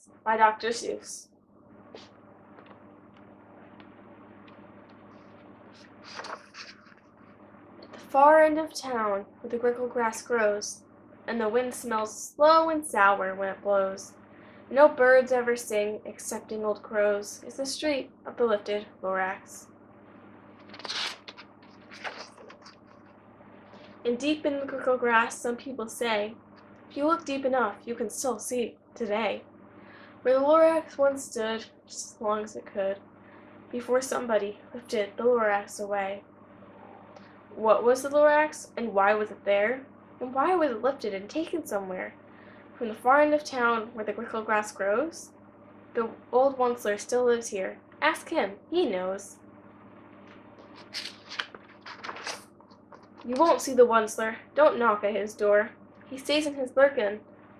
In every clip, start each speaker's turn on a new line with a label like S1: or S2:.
S1: Lorax by Dr. Seuss. At the far end of town, where the grickle grass grows, and the wind smells slow and sour when it blows, no birds ever sing excepting old crows, is the street of the lifted Lorax. And deep in the grickle grass, some people say, if you look deep enough, you can still see today, where the Lorax once stood, just as long as it could, before somebody lifted the Lorax away. What was the Lorax, and why was it there? And why was it lifted and taken somewhere? From the far end of town where the grickle grass grows? The old Onceler still lives here. Ask him, he knows. You won't see the Onceler. Don't knock at his door. He stays in his lurkin,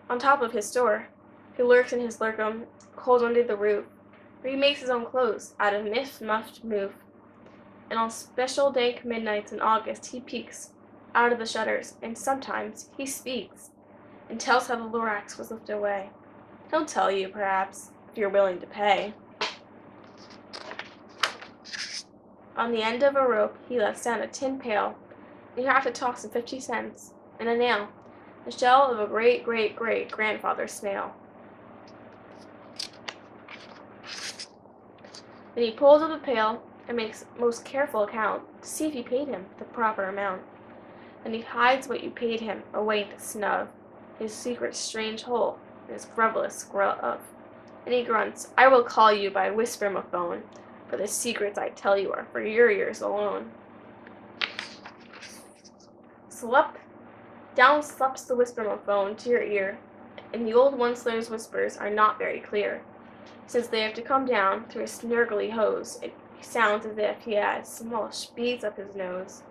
S1: on top of his store. He lurks in his lurkum, cold under the roof, where he makes his own clothes out of muffed moof. And on special dank midnights in August he peeks out of the shutters, and sometimes he speaks, and tells how the Lorax was lifted away. He'll tell you, perhaps, if you're willing to pay. On the end of a rope he lets down a tin pail, and you have to toss him 50 cents, and a nail, the shell of a great-great-great-grandfather snail. Then he pulls up the pail and makes most careful account to see if you paid him the proper amount. And he hides what you paid him away in the snub, his secret strange hole in his frivolous glove. And he grunts, I will call you by whisper-mophone, for the secrets I tell you are for your ears alone. Slup! Down slups the whisper-mophone to your ear, and the old Onceler's whispers are not very clear. Since they have to come down through a snurgly hose, it sounds as if he has small beads up his nose.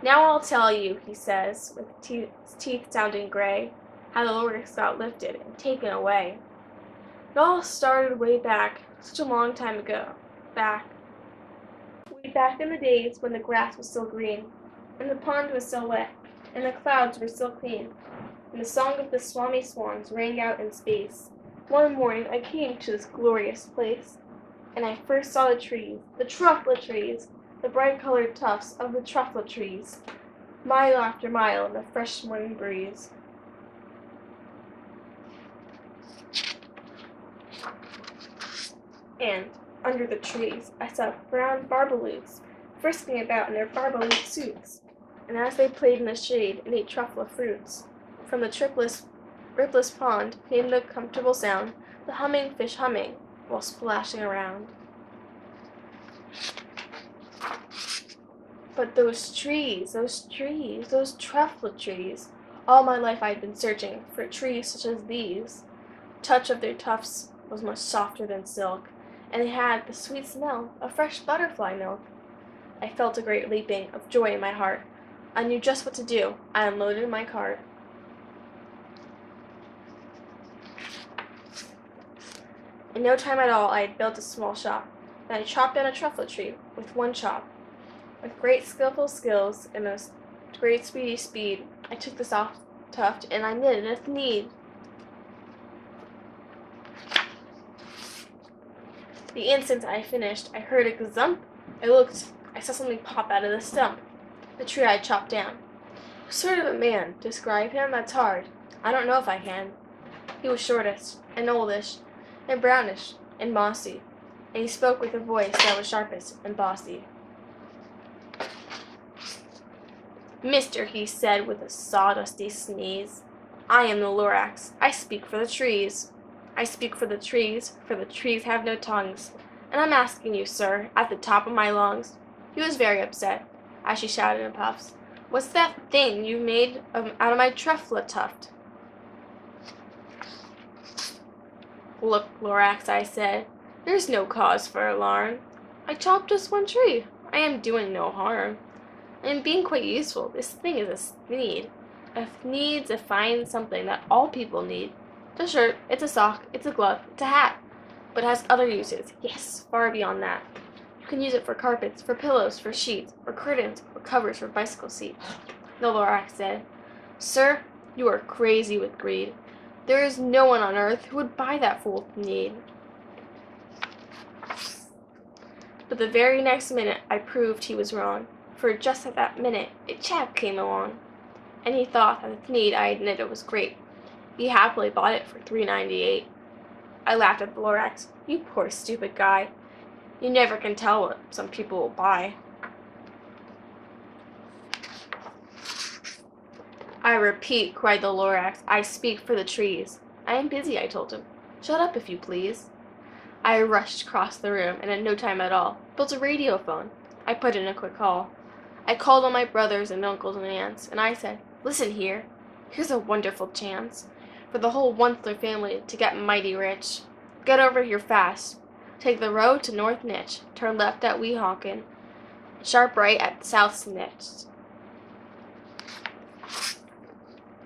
S1: Now I'll tell you, he says, with his teeth sounding gray, how the Lorax got lifted and taken away. It all started way back, such a long time ago, way back in the days when the grass was still green, and the pond was still wet, and the clouds were still clean, and the song of the swami swans rang out in space. One morning I came to this glorious place, and I first saw the trees, the trufflet trees, the bright-colored tufts of the trufflet trees, mile after mile in the fresh morning breeze. And, under the trees, I saw brown barbaloos, frisking about in their barbaloot suits, and as they played in the shade and ate truffle fruits, from the ripless pond came the comfortable sound, the humming fish humming, while splashing around. But those trees, those truffle trees, all my life I had been searching for trees such as these. The touch of their tufts was much softer than silk, and they had the sweet smell of fresh butterfly milk. I felt a great leaping of joy in my heart. I knew just what to do. I unloaded my cart. In no time at all I had built a small shop, and I chopped down a truffle tree with one chop. With great skillful skills and a great speedy speed, I took the soft tuft and I knitted a need. The instant I finished, I heard a gazump. I looked. I saw something pop out of the stump. The tree I chopped down. What sort of a man? Describe him? That's hard. I don't know if I can. He was shortish and oldish and brownish and mossy, and he spoke with a voice that was sharpest and bossy. Mister, he said with a sawdusty sneeze, I am the Lorax. I speak for the trees. I speak for the trees have no tongues. And I'm asking you, sir, at the top of my lungs. He was very upset, as she shouted in puffs. What's that thing you made out of my truffle tuft? Look, Lorax, I said, there's no cause for alarm. I chopped just one tree. I am doing no harm. I am being quite useful. This thing is a need. Needs a fine something that all people need. It's a shirt, it's a sock, it's a glove, it's a hat. But it has other uses, yes, far beyond that. You can use it for carpets, for pillows, for sheets, or curtains, or covers for bicycle seats. The Lorax said, Sir, you are crazy with greed. There is no one on earth who would buy that fool need. But the very next minute I proved he was wrong, for just at that minute a chap came along, and he thought that the need I had knitted was great. He happily bought it for $3.98. I laughed at the Lorax. You poor stupid guy. You never can tell what some people will buy. I repeat, cried the Lorax, I speak for the trees. I am busy, I told him. Shut up, if you please. I rushed across the room, and in no time at all, built a radio phone. I put in a quick call. I called on my brothers and uncles and aunts, and I said, listen here. Here's a wonderful chance for the whole Onceler family to get mighty rich. Get over here fast. Take the road to North Nitch, turn left at Weehawken, sharp right at South Nitch.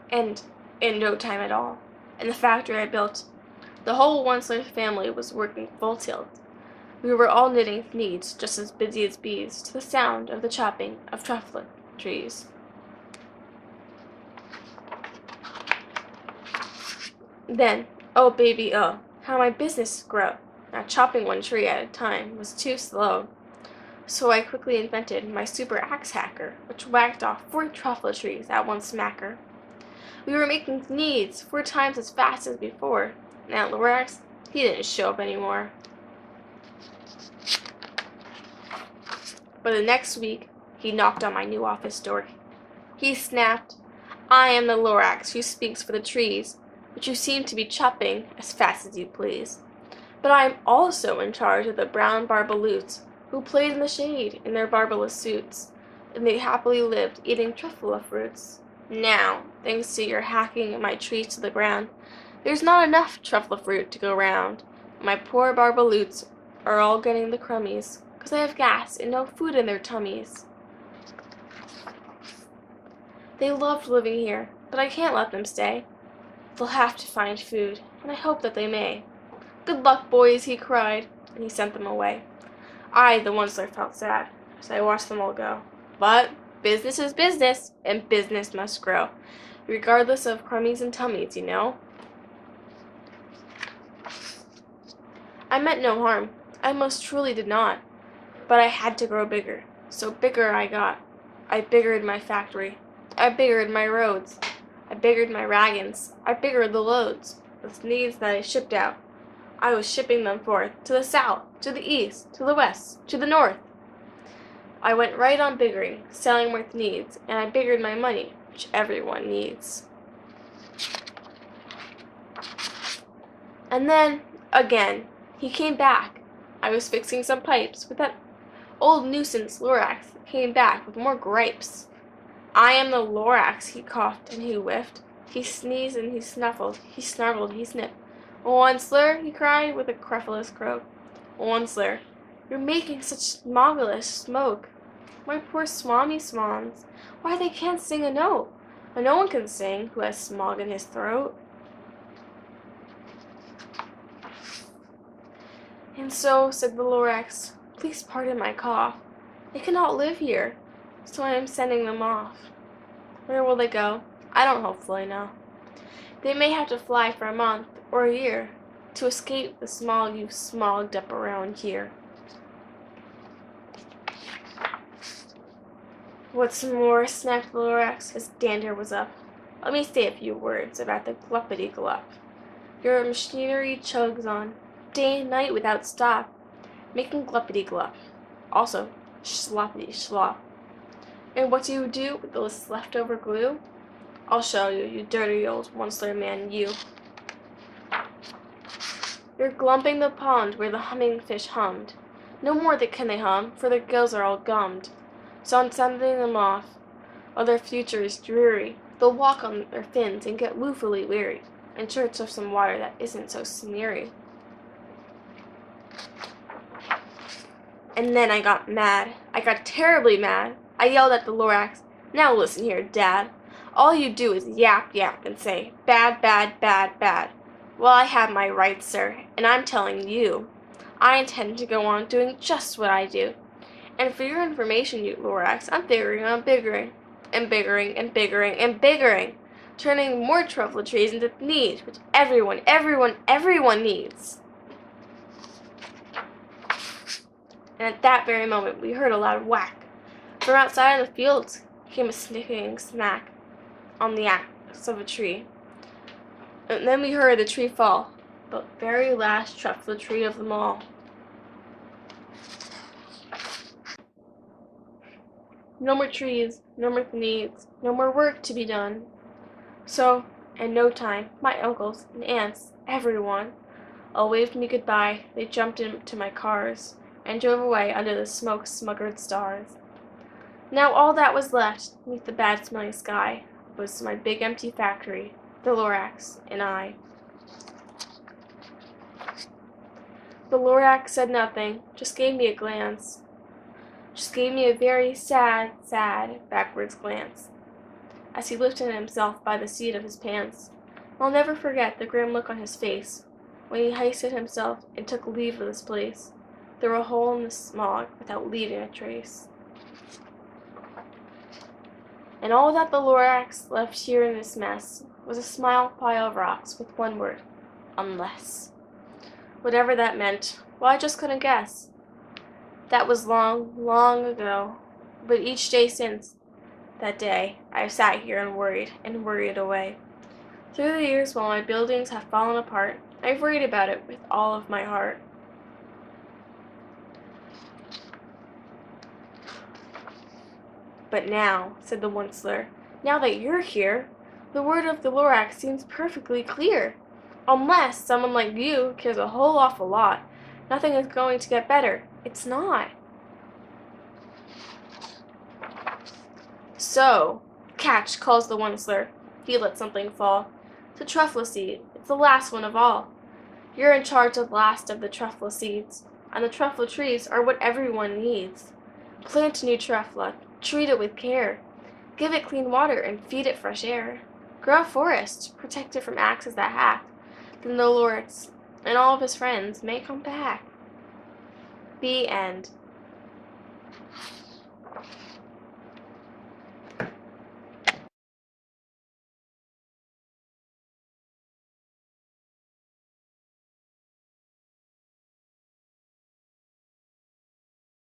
S1: And in no time at all, in the factory I built, the whole Onceler family was working full tilt. We were all knitting needs, just as busy as bees, to the sound of the chopping of truffle trees. Then, oh baby, oh, how my business grew. Now chopping one tree at a time was too slow. So I quickly invented my super axe hacker, which whacked off 4 truffle trees at one smacker. We were making needs 4 times as fast as before. Now Lorax, he didn't show up anymore. But the next week, he knocked on my new office door. He snapped, I am the Lorax who speaks for the trees, which you seem to be chopping as fast as you please. But I am also in charge of the brown barbaloots, who played in the shade in their barbalous suits, and they happily lived eating truffle fruits. Now, thanks to your hacking my trees to the ground, there's not enough truffle fruit to go round. My poor barbaloots are all getting the crummies, 'cause they have gas and no food in their tummies. They loved living here, but I can't let them stay. They'll have to find food, and I hope that they may. Good luck, boys, he cried, and he sent them away. I, the Onceler, felt sad, as I watched them all go. But business is business, and business must grow, regardless of crummies and tummies, you know. I meant no harm. I most truly did not. But I had to grow bigger, so bigger I got. I biggered my factory. I biggered my roads. I biggered my wagons. I biggered the loads. With needs that I shipped out, I was shipping them forth to the south, to the east, to the west, to the north. I went right on biggering, selling with needs, and I biggered my money, which everyone needs. And then, again, he came back. I was fixing some pipes, but that old nuisance Lorax came back with more gripes. I am the Lorax, he coughed and he whiffed. He sneezed and he snuffled, he snarled, he sniffed. Onceler, he cried with a querulous croak. Onceler, you're making such marvelous smoke. My poor swammy swans, why they can't sing a note. And no one can sing who has smog in his throat. And so, said the Lorax, please pardon my cough. They cannot live here, so I am sending them off. Where will they go? I don't hopefully know. They may have to fly for a month or a year to escape the smog you've smogged up around here. What's more, snapped the Lorax as dander was up, let me say a few words about the gluppity-glup. Your machinery chugs on, day and night without stop, making gluppity-glup. Also, sloppity-slop. And what do you do with this leftover glue? I'll show you, you dirty old Onceler man, you. You're glumping the pond where the humming fish hummed. No more can they hum, for their gills are all gummed. So I'm sending them off, while their future is dreary. They'll walk on their fins and get woefully weary, in search of some water that isn't so sneery. And then I got mad. I got terribly mad. I yelled at the Lorax, now listen here, Dad. All you do is yap, yap, and say, bad, bad, bad, bad. Well, I have my rights, sir, and I'm telling you, I intend to go on doing just what I do. And for your information, you Lorax, I'm figuring on biggering, and biggering, and biggering, and biggering. turning more truffle trees into needs, which everyone needs. And at that very moment, we heard a loud whack. From outside in the fields came a snicking smack on the axe of a tree. And then we heard the tree fall, the very last truffle tree of them all. No more trees, no more needs, no more work to be done. So, in no time, my uncles and aunts, everyone, all waved me goodbye. They jumped into my cars and drove away under the smoke-smuggered stars. Now all that was left beneath the bad-smelling sky was my big empty factory, the Lorax, and I. The Lorax said nothing, just gave me a glance. Just gave me a very sad, backwards glance, as he lifted himself by the seat of his pants. I'll never forget the grim look on his face when he hoisted himself and took leave of this place, through a hole in the smog without leaving a trace. And all that the Lorax left here in this mess was a small pile of rocks with one word, unless. Whatever that meant, well, I just couldn't guess. That was long, long ago, but each day since that day, I've sat here and worried away. Through the years, while my buildings have fallen apart, I've worried about it with all of my heart. But now, said the Onceler, now that you're here, the word of the Lorax seems perfectly clear. Unless someone like you cares a whole awful lot, nothing is going to get better. It's not. So, catch, calls the Onceler. He let something fall. It's a truffle seed. It's the last one of all. You're in charge of the last of the truffle seeds, and the truffle trees are what everyone needs. Plant a new truffle. Treat it with care. Give it clean water and feed it fresh air. Grow a forest. Protect it from axes that hack. Then the Lorax and all of his friends may come back. The end.